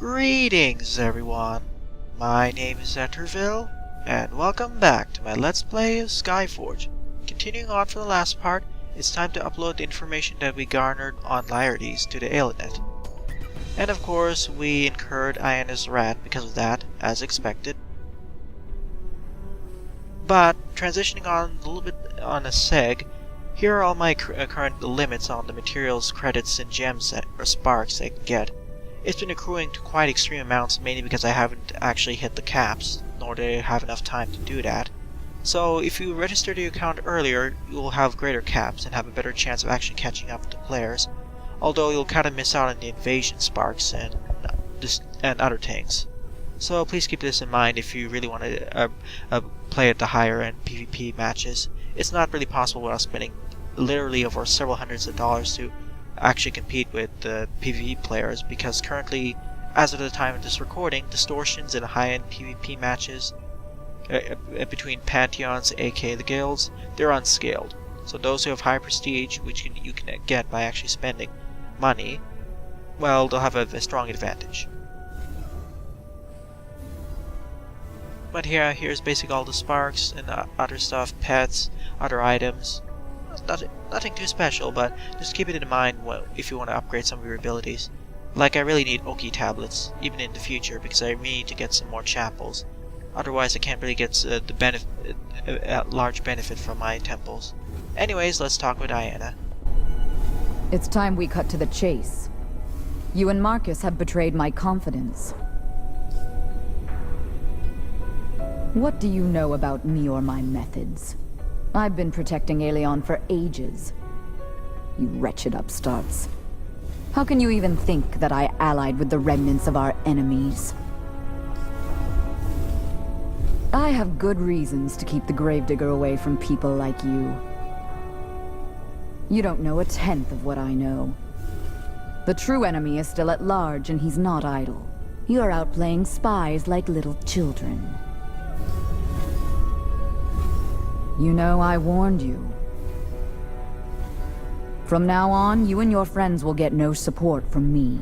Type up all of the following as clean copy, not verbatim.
Greetings everyone, my name is Etterville, and welcome back to my Let's Play of Skyforge. Continuing on from the last part, it's time to upload the information that we garnered on Laertes to the Alinet. And of course, we incurred Iona's wrath because of that, as expected. But, transitioning on a little bit on a seg, here are all my current limits on the materials, credits, and gems or sparks I can get. It's been accruing to quite extreme amounts, mainly because I haven't actually hit the caps, nor do I have enough time to do that. So if you register your account earlier, you will have greater caps and have a better chance of actually catching up to players, although you'll kind of miss out on the invasion sparks and other things. So please keep this in mind if you really want to play at the higher end PvP matches. It's not really possible without spending literally over several hundreds of dollars to actually compete with the PvE players, because currently, as of the time of this recording, distortions in high-end PvP matches between pantheons, aka the guilds, they're unscaled. So those who have high prestige, which you can get by actually spending money, well, they'll have a strong advantage. But here's basically all the sparks and other stuff, pets, other items. Nothing too special, but just keep it in mind if you want to upgrade some of your abilities. Like, I really need Oki tablets, even in the future, because I really need to get some more chapels. Otherwise, I can't really get a large benefit from my temples. Anyways, let's talk with Iona. It's time we cut to the chase. You and Marcus have betrayed my confidence. What do you know about me or my methods? I've been protecting Aelion for ages. You wretched upstarts. How can you even think that I allied with the remnants of our enemies? I have good reasons to keep the Gravedigger away from people like you. You don't know a tenth of what I know. The true enemy is still at large, and he's not idle. You're out playing spies like little children. You know, I warned you. From now on, you and your friends will get no support from me.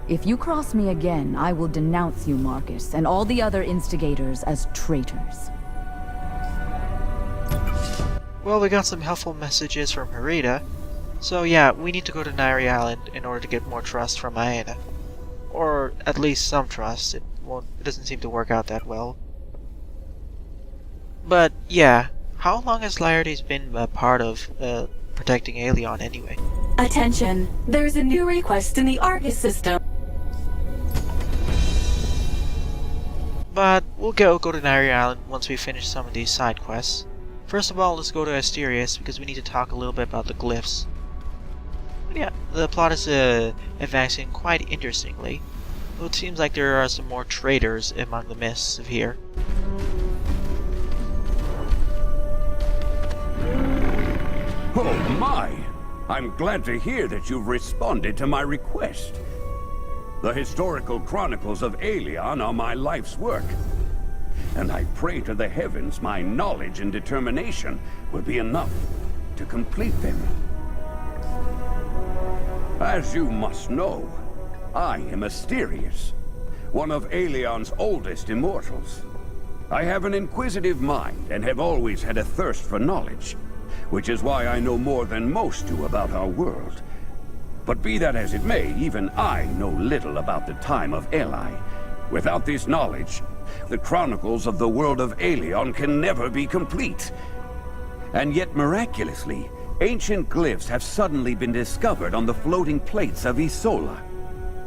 If you cross me again, I will denounce you, Marcus, and all the other instigators as traitors. Well, we got some helpful messages from Herida, so yeah, we need to go to Naori Island in order to get more trust from Iona. Or at least some trust. It doesn't seem to work out that well. But yeah, how long has Laertes been a part of protecting Aelion anyway? Attention, there's a new request in the Argus system. But we'll go to Naori Island once we finish some of these side quests. First of all, let's go to Asterius, because we need to talk a little bit about the glyphs. But yeah, the plot is advancing quite interestingly. It seems like there are some more traitors among the mists of here. Oh my! I'm glad to hear that you've responded to my request. The historical chronicles of Aelion are my life's work, and I pray to the heavens my knowledge and determination will be enough to complete them. As you must know, I am Asterius, one of Aelion's oldest immortals. I have an inquisitive mind and have always had a thirst for knowledge, which is why I know more than most do about our world. But be that as it may, even I know little about the time of Eli. Without this knowledge, the chronicles of the world of Aelion can never be complete. And yet, miraculously, ancient glyphs have suddenly been discovered on the floating plates of Isola.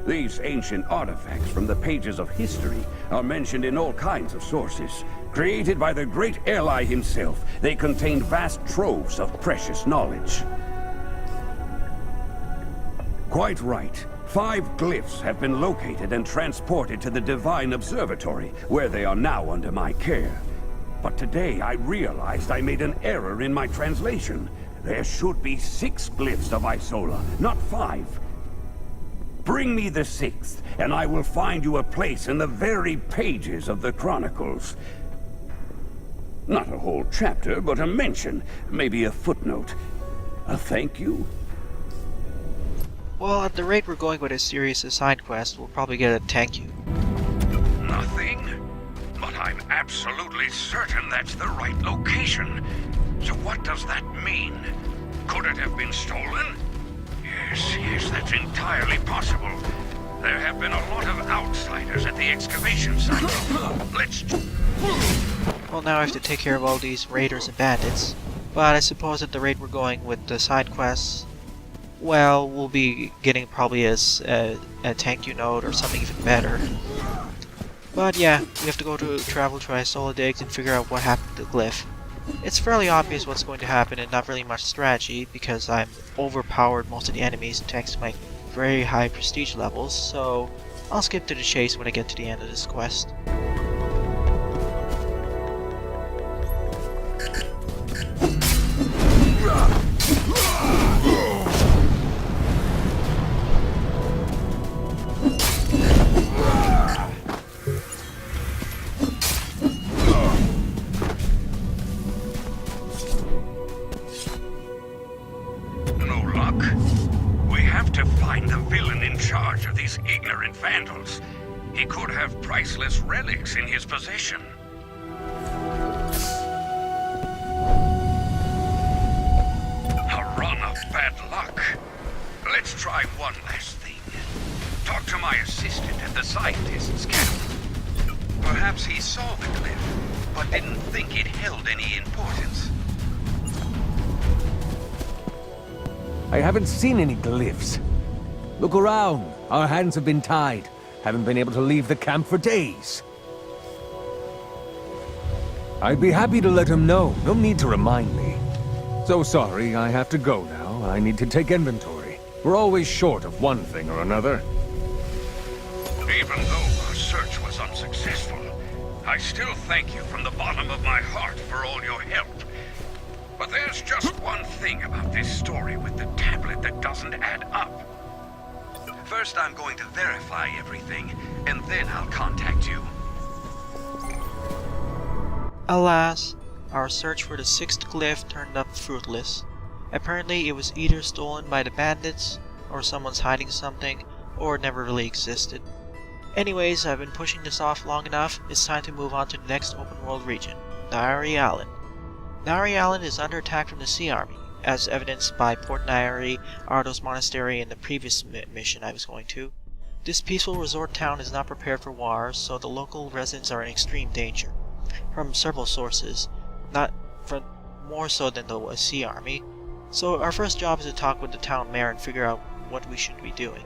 These ancient artifacts from the pages of history are mentioned in all kinds of sources. Created by the great Eli himself, they contain vast troves of precious knowledge. Quite right. 5 glyphs have been located and transported to the Divine Observatory, where they are now under my care. But today I realized I made an error in my translation. There should be 6 glyphs of Isola, not 5. Bring me the 6th, and I will find you a place in the very pages of the Chronicles. Not a whole chapter, but a mention, maybe a footnote. A thank you? Well, at the rate we're going with Asterius' side quest, we'll probably get a thank you. Nothing? But I'm absolutely certain that's the right location. So what does that mean? Could it have been stolen? Yes, that's entirely possible. There have been a lot of outsiders at the excavation site. Let's... Well, now I have to take care of all these raiders and bandits. But I suppose at the rate we're going with the side quests, well, we'll be getting probably a thank you note or something even better. But yeah, we have to travel to Isola Digs and figure out what happened to the glyph. It's fairly obvious what's going to happen and not really much strategy because I'm overpowered most of the enemies thanks to my very high prestige levels, so I'll skip to the chase when I get to the end of this quest. Ignorant vandals. He could have priceless relics in his possession. A run of bad luck. Let's try one last thing. Talk to my assistant at the scientist's camp. Perhaps he saw the glyph, but didn't think it held any importance. I haven't seen any glyphs. Look around. Our hands have been tied. Haven't been able to leave the camp for days. I'd be happy to let him know. No need to remind me. So sorry, I have to go now. I need to take inventory. We're always short of one thing or another. Even though our search was unsuccessful, I still thank you from the bottom of my heart for all your help. But there's just one thing about this story with the tablet that doesn't add up. First, I'm going to verify everything, and then I'll contact you. Alas, our search for the 6th glyph turned up fruitless. Apparently it was either stolen by the bandits, or someone's hiding something, or it never really existed. Anyways, I've been pushing this off long enough, it's time to move on to the next open world region, Naori Island. Naori Island is under attack from the Sea Army, as evidenced by Port Naori, Ardos Monastery, and the previous mission I was going to. This peaceful resort town is not prepared for war, so the local residents are in extreme danger. From several sources, more so than the Sea Army. So our first job is to talk with the town mayor and figure out what we should be doing.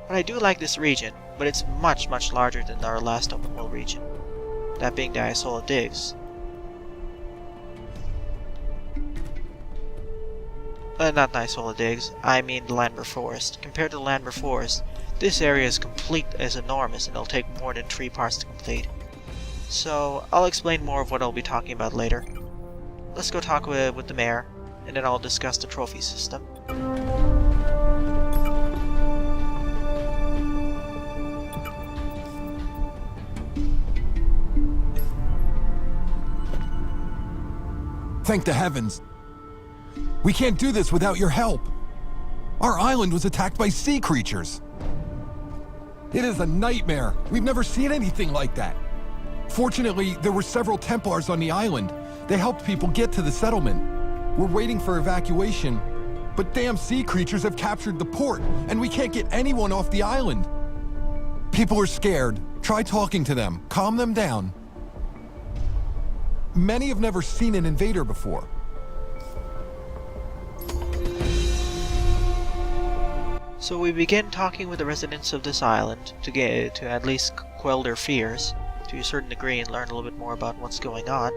But I do like this region, but it's much larger than our last open world region, that being the Isola Digs. Not Isola Digs, I mean the Landmer Forest. Compared to the Landmer Forest, this area is enormous and it'll take more than 3 parts to complete. So, I'll explain more of what I'll be talking about later. Let's go talk with the mayor, and then I'll discuss the trophy system. Thank the heavens. We can't do this without your help. Our island was attacked by sea creatures. It is a nightmare. We've never seen anything like that. Fortunately, there were several Templars on the island. They helped people get to the settlement. We're waiting for evacuation, but damn sea creatures have captured the port, and we can't get anyone off the island. People are scared. Try talking to them. Calm them down. Many have never seen an invader before. So we begin talking with the residents of this island to at least quell their fears to a certain degree and learn a little bit more about what's going on.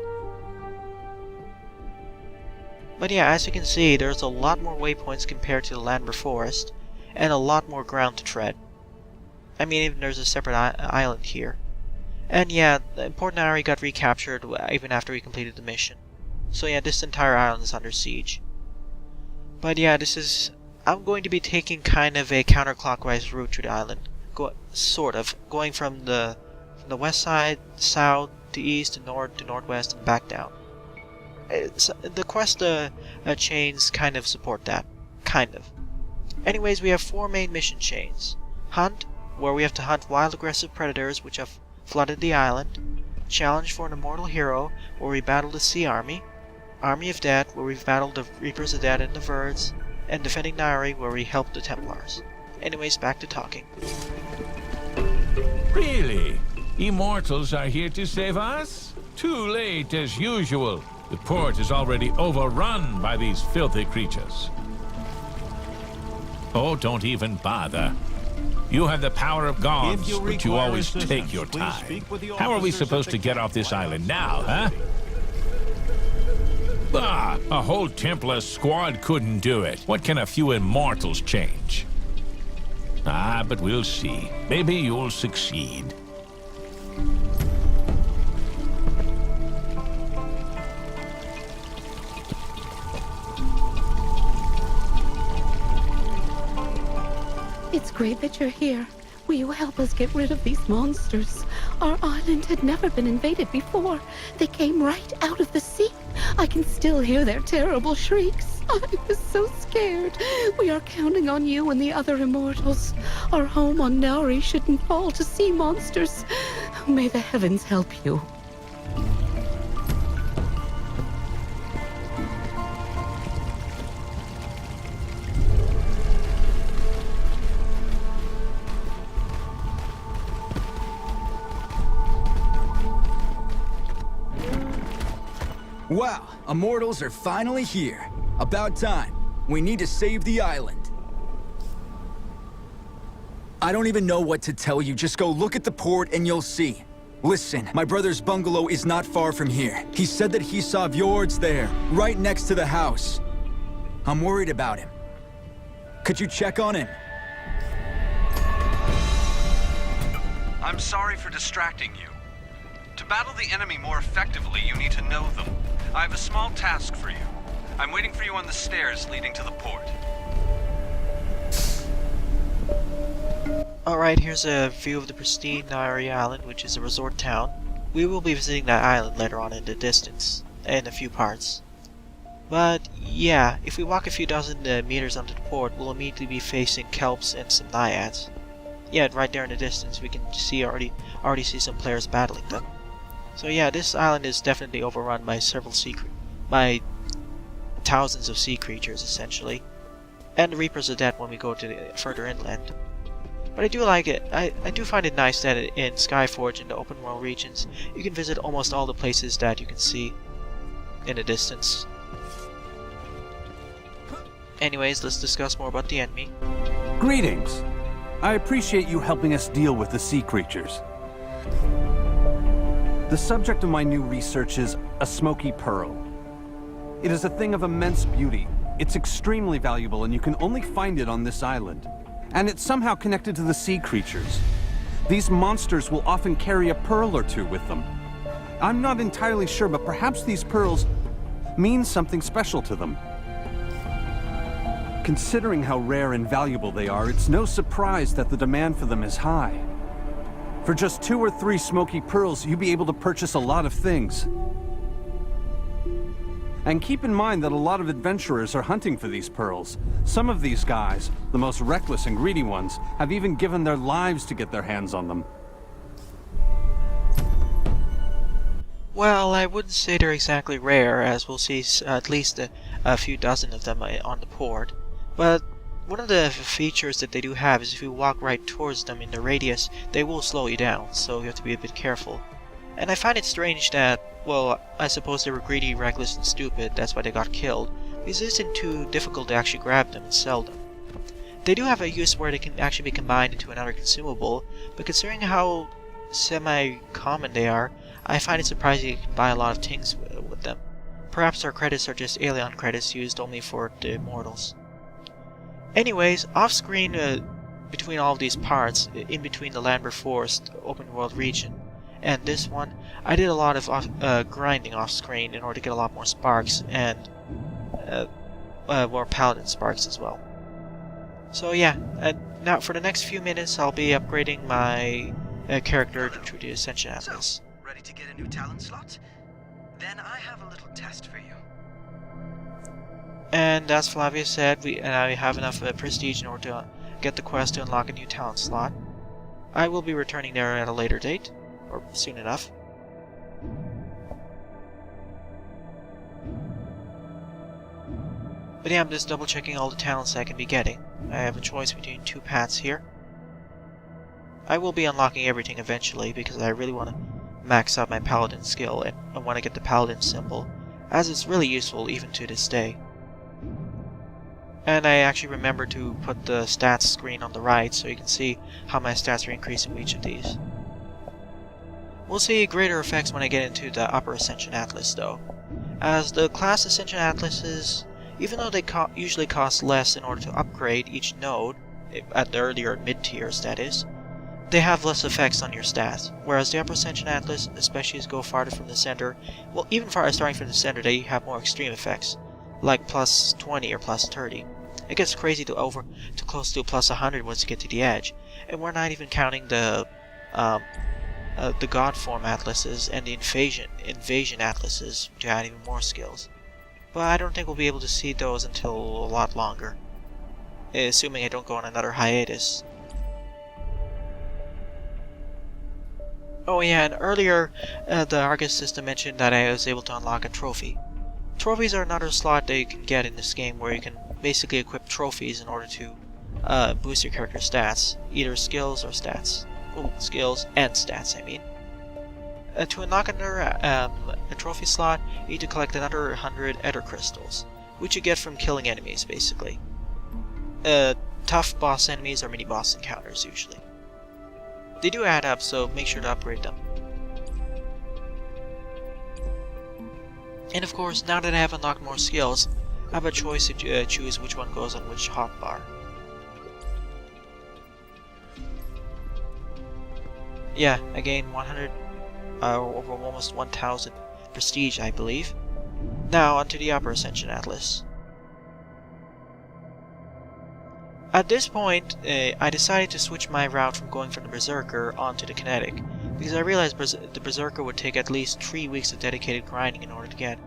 But yeah, as you can see, there's a lot more waypoints compared to the Landmer Forest, and a lot more ground to tread. I mean, even there's a separate island here. And yeah, Port Naori got recaptured even after we completed the mission. So yeah, this entire island is under siege. But yeah, I'm going to be taking kind of a counterclockwise route to the island. Going from the west side, south, to east, to north, to northwest, and back down. The quest chains kind of support that. Kind of. Anyways, we have 4 main mission chains. Hunt, where we have to hunt wild aggressive predators which have flooded the island. Challenge for an immortal hero, where we battle the Sea Army. Army of Death, where we've battled the Reapers of Death and the Verds. And Defending Naori, where we helped the Templars. Anyways, back to talking. Really? Immortals are here to save us? Too late as usual. The port is already overrun by these filthy creatures. Oh, don't even bother. You have the power of gods, but you always take your time. How are we supposed to get off this island now, huh? Ah, a whole Templar squad couldn't do it. What can a few immortals change? Ah, but we'll see. Maybe you'll succeed. It's great that you're here. Will you help us get rid of these monsters? Our island had never been invaded before. They came right out of the sea. I can still hear their terrible shrieks. I was so scared. We are counting on you and the other immortals. Our home on Naori shouldn't fall to sea monsters. May the heavens help you. Wow, immortals are finally here. About time. We need to save the island. I don't even know what to tell you. Just go look at the port and you'll see. Listen, my brother's bungalow is not far from here. He said that he saw fjords there, right next to the house. I'm worried about him. Could you check on him? I'm sorry for distracting you. To battle the enemy more effectively, you need to know them. I have a small task for you. I'm waiting for you on the stairs leading to the port. Alright, here's a view of the pristine Naori Island, which is a resort town. We will be visiting that island later on in the distance, in a few parts. But yeah, if we walk a few dozen meters onto the port, we'll immediately be facing kelps and some naiads. Yeah, right there in the distance we can see already see some players battling them. So yeah, this island is definitely overrun by by thousands of sea creatures essentially, and the Reapers of Death when we go to the further inland. But I do like it. I do find it nice that in Skyforge, in the open world regions, you can visit almost all the places that you can see in the distance. Anyways, let's discuss more about the enemy. Greetings. I appreciate you helping us deal with the sea creatures. The subject of my new research is a smoky pearl. It is a thing of immense beauty. It's extremely valuable and you can only find it on this island. And it's somehow connected to the sea creatures. These monsters will often carry a pearl or two with them. I'm not entirely sure, but perhaps these pearls mean something special to them. Considering how rare and valuable they are, it's no surprise that the demand for them is high. For just 2 or 3 smoky pearls, you'd be able to purchase a lot of things. And keep in mind that a lot of adventurers are hunting for these pearls. Some of these guys, the most reckless and greedy ones, have even given their lives to get their hands on them. Well, I wouldn't say they're exactly rare, as we'll see at least a few dozen of them on the port. But one of the features that they do have is if you walk right towards them in the radius, they will slow you down, so you have to be a bit careful. And I find it strange that, well, I suppose they were greedy, reckless, and stupid, that's why they got killed, because it isn't too difficult to actually grab them and sell them. They do have a use where they can actually be combined into another consumable, but considering how semi-common they are, I find it surprising you can buy a lot of things with them. Perhaps our credits are just alien credits used only for the immortals. Anyways, off-screen between all of these parts, in between the Lambert Forest open world region and this one, I did a lot of grinding off-screen in order to get a lot more sparks and more paladin sparks as well. So yeah, now for the next few minutes I'll be upgrading my character to the Ascension Atlas. So, ready to get a new talent slot? Then I have a little test for you. And as Flavia said, we have enough prestige in order to get the quest to unlock a new talent slot. I will be returning there at a later date, or soon enough. But yeah, I'm just double checking all the talents I can be getting. I have a choice between 2 paths here. I will be unlocking everything eventually because I really want to max out my paladin skill, and I want to get the paladin symbol, as it's really useful even to this day. And I actually remember to put the stats screen on the right so you can see how my stats are increasing with each of these. We'll see greater effects when I get into the Upper Ascension Atlas though, as the class Ascension Atlases, even though they usually cost less in order to upgrade each node, at the earlier mid-tiers that is, they have less effects on your stats, whereas the Upper Ascension Atlas, especially as you go farther from the center, well, even starting from the center, they have more extreme effects, like plus 20 or plus 30. It gets crazy to close to plus 100 once you get to the edge, and we're not even counting the God Form Atlases and the Invasion Atlases to add even more skills. But I don't think we'll be able to see those until a lot longer, assuming I don't go on another hiatus. Oh yeah, and earlier the Argus system mentioned that I was able to unlock a trophy. Trophies are another slot that you can get in this game where you can basically equip trophies in order to boost your character's stats, either skills or stats. Well, skills and stats, I mean. To unlock another a trophy slot, you need to collect another 100 Ether Crystals, which you get from killing enemies, basically. Tough boss enemies or mini-boss encounters, usually. They do add up, so make sure to upgrade them. And of course, now that I have unlocked more skills, I have a choice to choose which one goes on which hotbar. Yeah, I gained 100, over almost 1,000 prestige, I believe. Now onto the Upper Ascension Atlas. At this point, I decided to switch my route from going from the Berserker onto the Kinetic, because I realized the Berserker would take at least 3 weeks of dedicated grinding in order to get.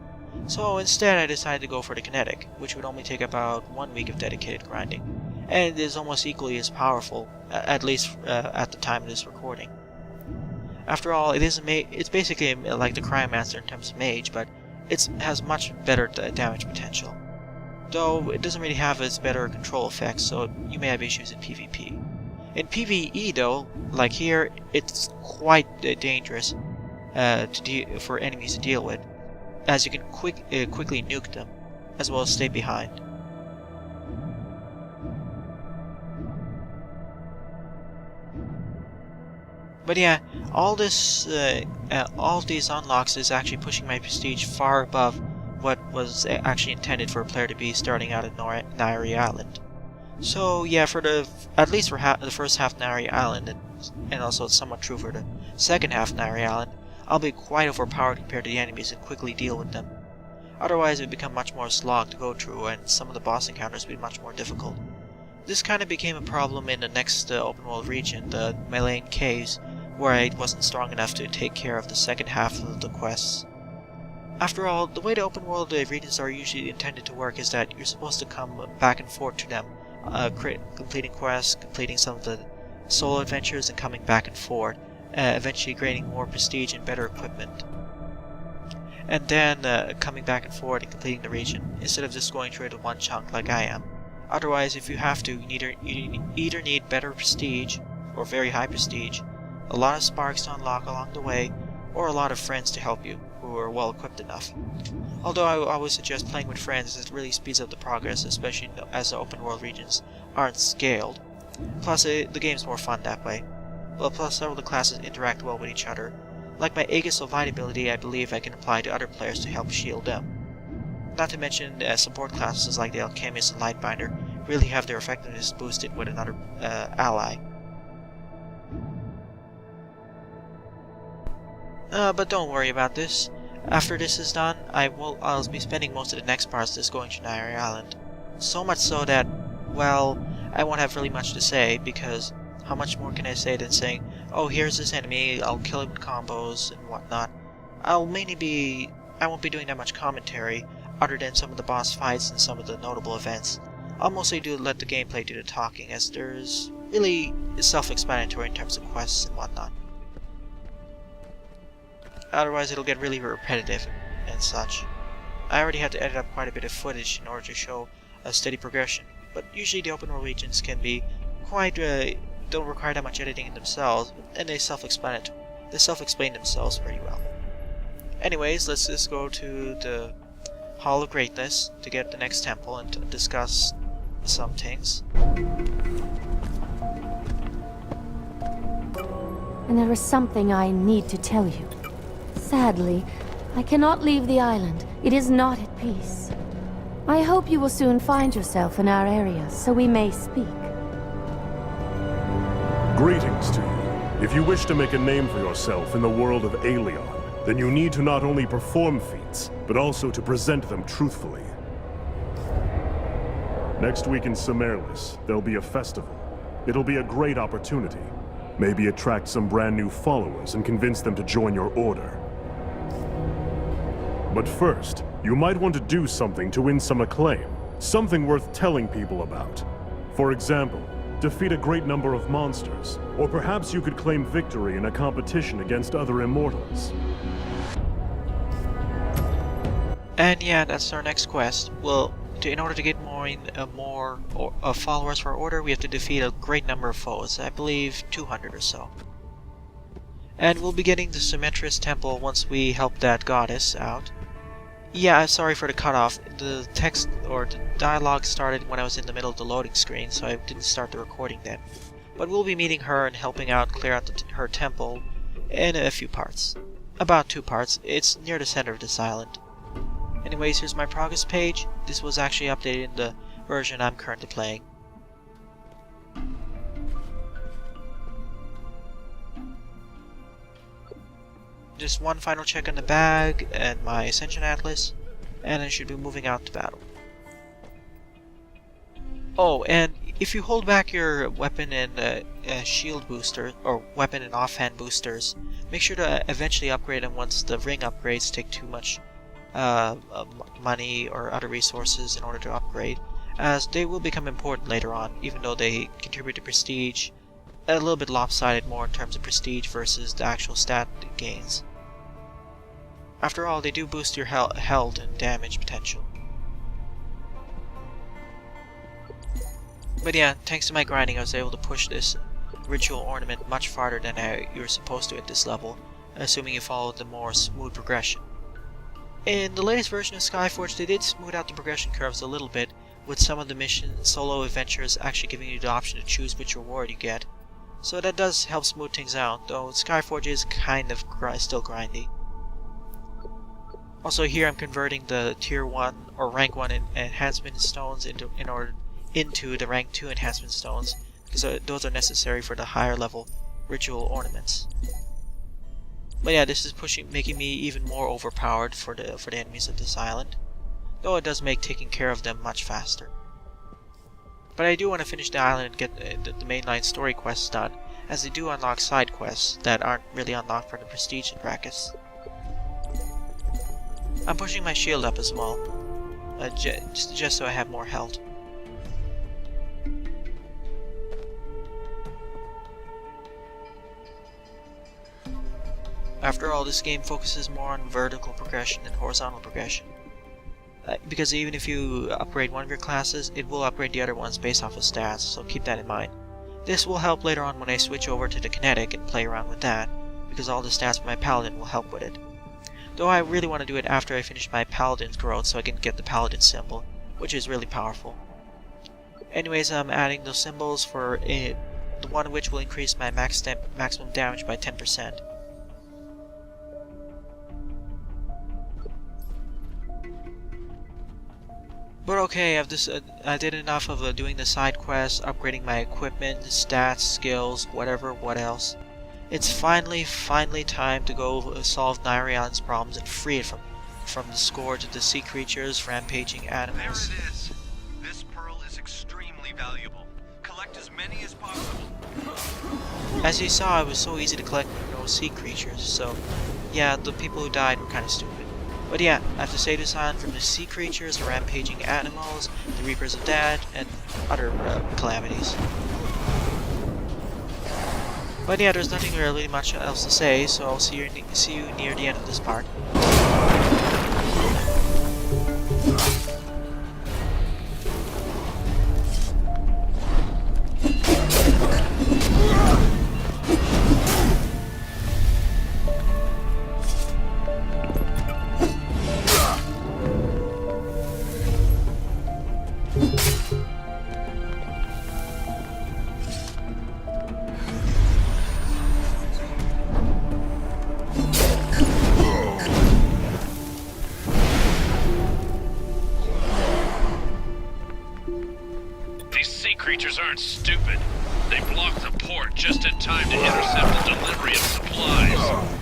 So instead I decided to go for the Kinetic, which would only take about 1 week of dedicated grinding, and is almost equally as powerful, at least at the time of this recording. After all, it's basically like the Cryomancer in terms of mage, but it has much better damage potential. Though it doesn't really have its better control effects, so you may have issues in PvP. In PvE though, like here, it's quite dangerous for enemies to deal with, as you can quickly nuke them, as well as stay behind. But yeah, all of these unlocks is actually pushing my prestige far above what was actually intended for a player to be starting out at Naori Island. So yeah, at least for the first half Naori Island, and also it's somewhat true for the second half Naori Island, I'll be quite overpowered compared to the enemies and quickly deal with them. Otherwise it would become much more slog to go through, and some of the boss encounters would be much more difficult. This kind of became a problem in the next open world region, the Malayan Caves, where I wasn't strong enough to take care of the second half of the quests. After all, the way the open world regions are usually intended to work is that you're supposed to come back and forth to them, completing quests, completing some of the solo adventures, and coming back and forth, eventually gaining more prestige and better equipment. And then coming back and forth and completing the region, instead of just going through it in one chunk like I am. Otherwise, if you have to, you either need better prestige, or very high prestige, a lot of sparks to unlock along the way, or a lot of friends to help you, who are well equipped enough. Although I always suggest playing with friends, as it really speeds up the progress, especially as the open world regions aren't scaled. Plus the game's more fun that way. Well, plus several of the classes interact well with each other. Like my Aegis of Light ability, I believe I can apply to other players to help shield them. Not to mention support classes like the Alchemist and Lightbinder really have their effectiveness boosted with another ally. But don't worry about this. After this is done, I'll be spending most of the next parts just going to Naori Island. So much so that, well, I won't have really much to say, because how much more can I say than saying, oh, here's this enemy, I'll kill it with combos and whatnot. I won't be doing that much commentary. other than some of the boss fights and some of the notable events. I'll mostly let the gameplay do the talking, as there's really self-explanatory in terms of quests and whatnot. Otherwise it'll get really repetitive and such. I already had to edit up quite a bit of footage in order to show a steady progression, but usually the open world regions can be quite, don't require that much editing in themselves, and they self-explain themselves very well. Anyways, let's just go to the Hall of Greatness to get the next temple and to discuss some things. And there is something I need to tell you. Sadly, I cannot leave the island. It is not at peace. I hope you will soon find yourself in our area, so we may speak. Greetings to you. If you wish to make a name for yourself in the world of Aelion, then you need to not only perform feats, but also to present them truthfully. Next week in Sumerlis, there'll be a festival. It'll be a great opportunity. Maybe attract some brand new followers and convince them to join your order. But first, you might want to do something to win some acclaim. Something worth telling people about. For example, defeat a great number of monsters. Or perhaps you could claim victory in a competition against other immortals. And yeah, that's our next quest. Well, in order to get more followers for our order, we have to defeat a great number of foes. I believe 200 or so. And we'll be getting the Symmetris Temple once we help that goddess out. Yeah, I'm sorry for the cutoff. The text or the dialogue started when I was in the middle of the loading screen, so I didn't start the recording then. But we'll be meeting her and helping out clear out her temple in a few parts. About 2 parts. It's near the center of this island. Anyways, here's my progress page. This was actually updated in the version I'm currently playing. Just one final check on the bag and my Ascension Atlas, and I should be moving out to battle. Oh, and if you hold back your weapon and shield booster, or weapon and offhand boosters, make sure to eventually upgrade them once the ring upgrades take too much money or other resources in order to upgrade, as they will become important later on, even though they contribute to prestige. A little bit lopsided more in terms of prestige versus the actual stat gains. After all, they do boost your health and damage potential. But yeah, thanks to my grinding, I was able to push this ritual ornament much farther than you're supposed to at this level, assuming you follow the more smooth progression. In the latest version of Skyforge, they did smooth out the progression curves a little bit, with some of the mission solo adventures actually giving you the option to choose which reward you get. So that does help smooth things out, though Skyforge is kind of still grindy. Also here I'm converting the tier 1 or rank 1 enhancement stones into the rank 2 enhancement stones, because those are necessary for the higher level ritual ornaments. But yeah, this is making me even more overpowered for the enemies of this island, though it does make taking care of them much faster. But I do want to finish the island and get the mainline story quests done, as they do unlock side quests that aren't really unlocked for the prestige brackets. I'm pushing my shield up as well, just so I have more health. After all, this game focuses more on vertical progression than horizontal progression. Because even if you upgrade one of your classes, it will upgrade the other ones based off of stats, so keep that in mind. This will help later on when I switch over to the kinetic and play around with that, because all the stats for my paladin will help with it. Though I really want to do it after I finish my paladin's growth so I can get the paladin symbol, which is really powerful. Anyways, I'm adding those symbols for the one of which will increase my maximum damage by 10%. But okay, I did enough of doing the side quests, upgrading my equipment, stats, skills, whatever, what else. It's finally time to go solve Naori Island's problems and free it from the scourge of the sea creatures, rampaging animals. There it is. This pearl is extremely valuable. Collect as many as possible. As you saw, it was so easy to collect no sea creatures, so yeah, the people who died were kind of stupid. But yeah, I have to stay this on from the sea creatures, the rampaging animals, the Reapers of Death, and other calamities. But yeah, there's nothing really much else to say, so I'll see you near the end of this part. Creatures aren't stupid. They blocked the port just in time to intercept the delivery of supplies.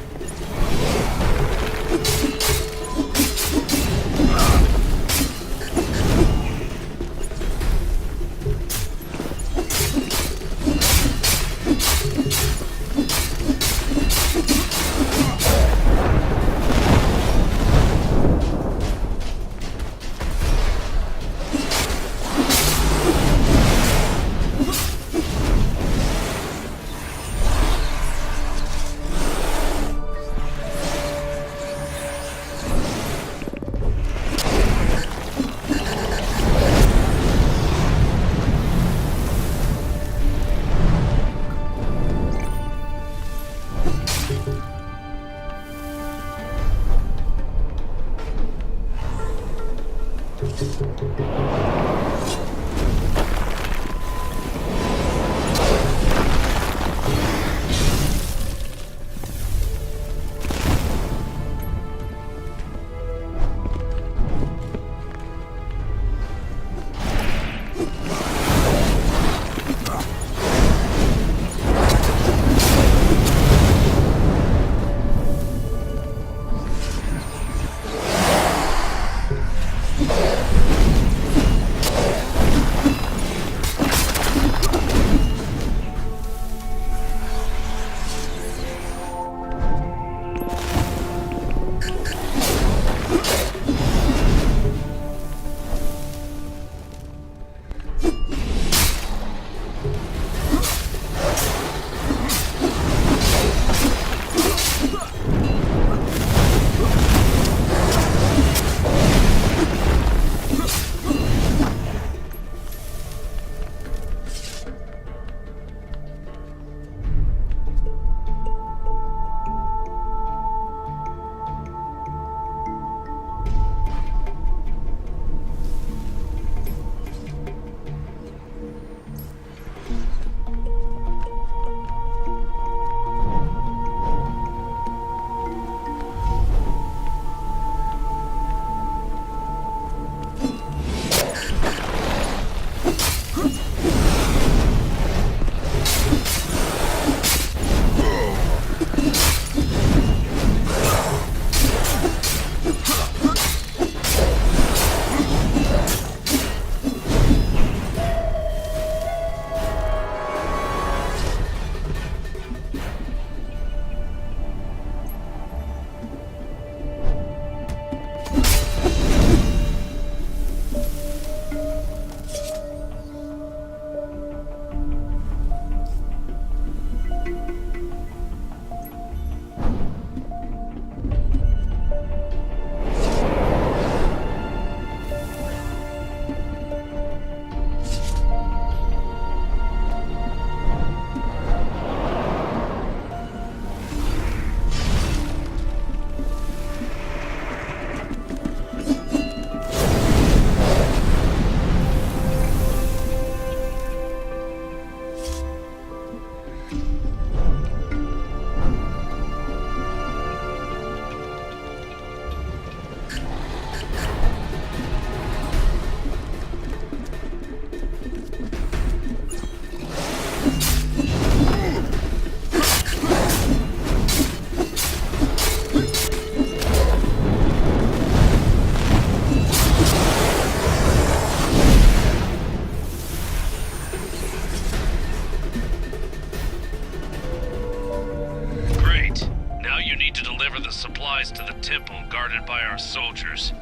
supplies to the temple guarded by our soldiers.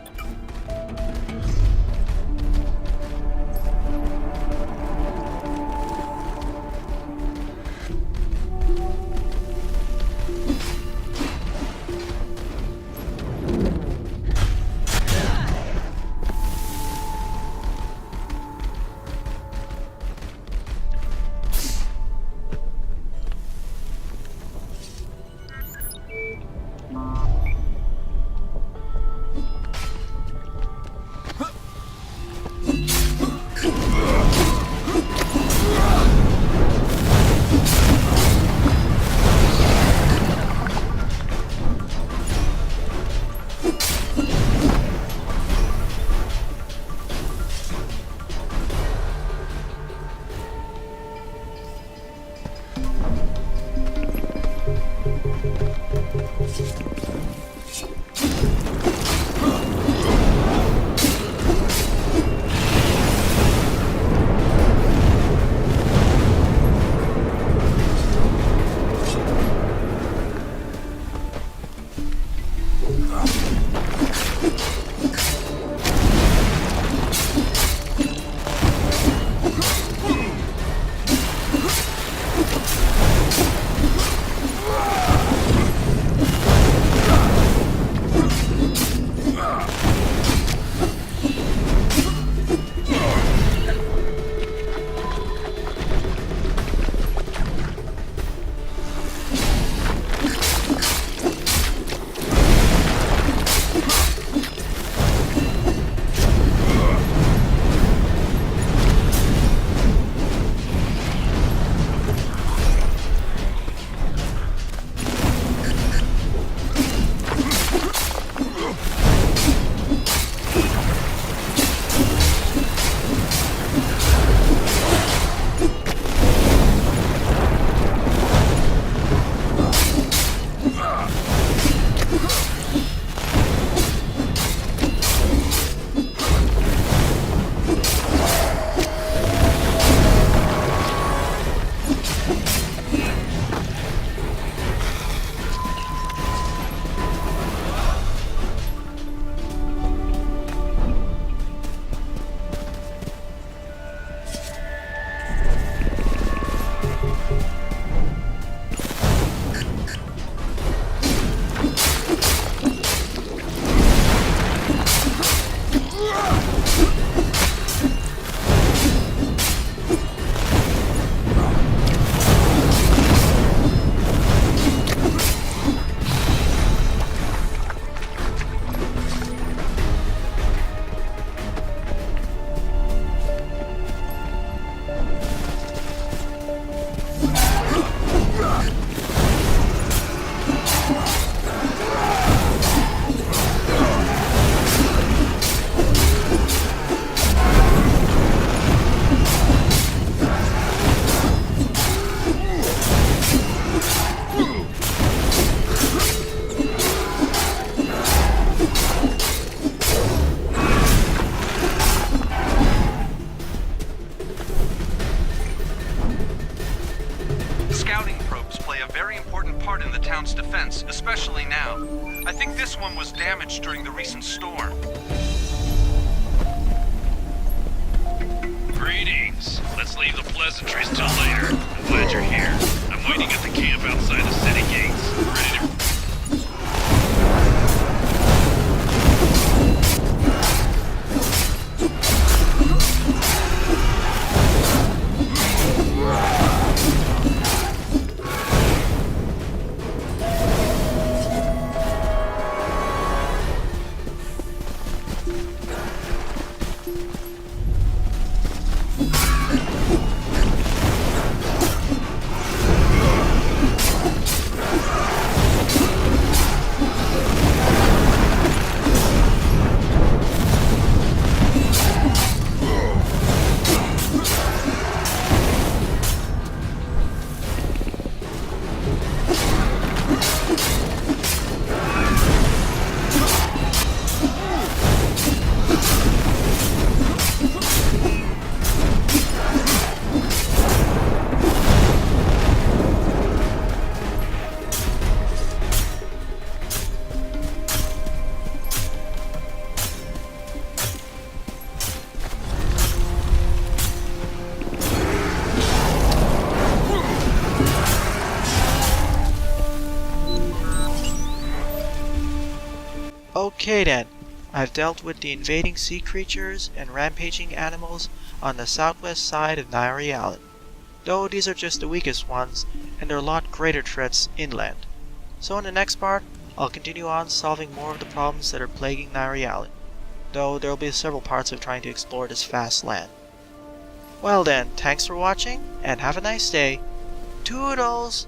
especially now. I think this one was damaged during the recent storm. Greetings. Let's leave the pleasantries till later. I'm glad you're here. I'm waiting at the camp outside the city gates. Ready to... Okay then, I've dealt with the invading sea creatures and rampaging animals on the southwest side of Naori Island, though these are just the weakest ones, and there are a lot greater threats inland. So in the next part, I'll continue on solving more of the problems that are plaguing Naori Island, though there will be several parts of trying to explore this vast land. Well then, thanks for watching, and have a nice day. Toodles!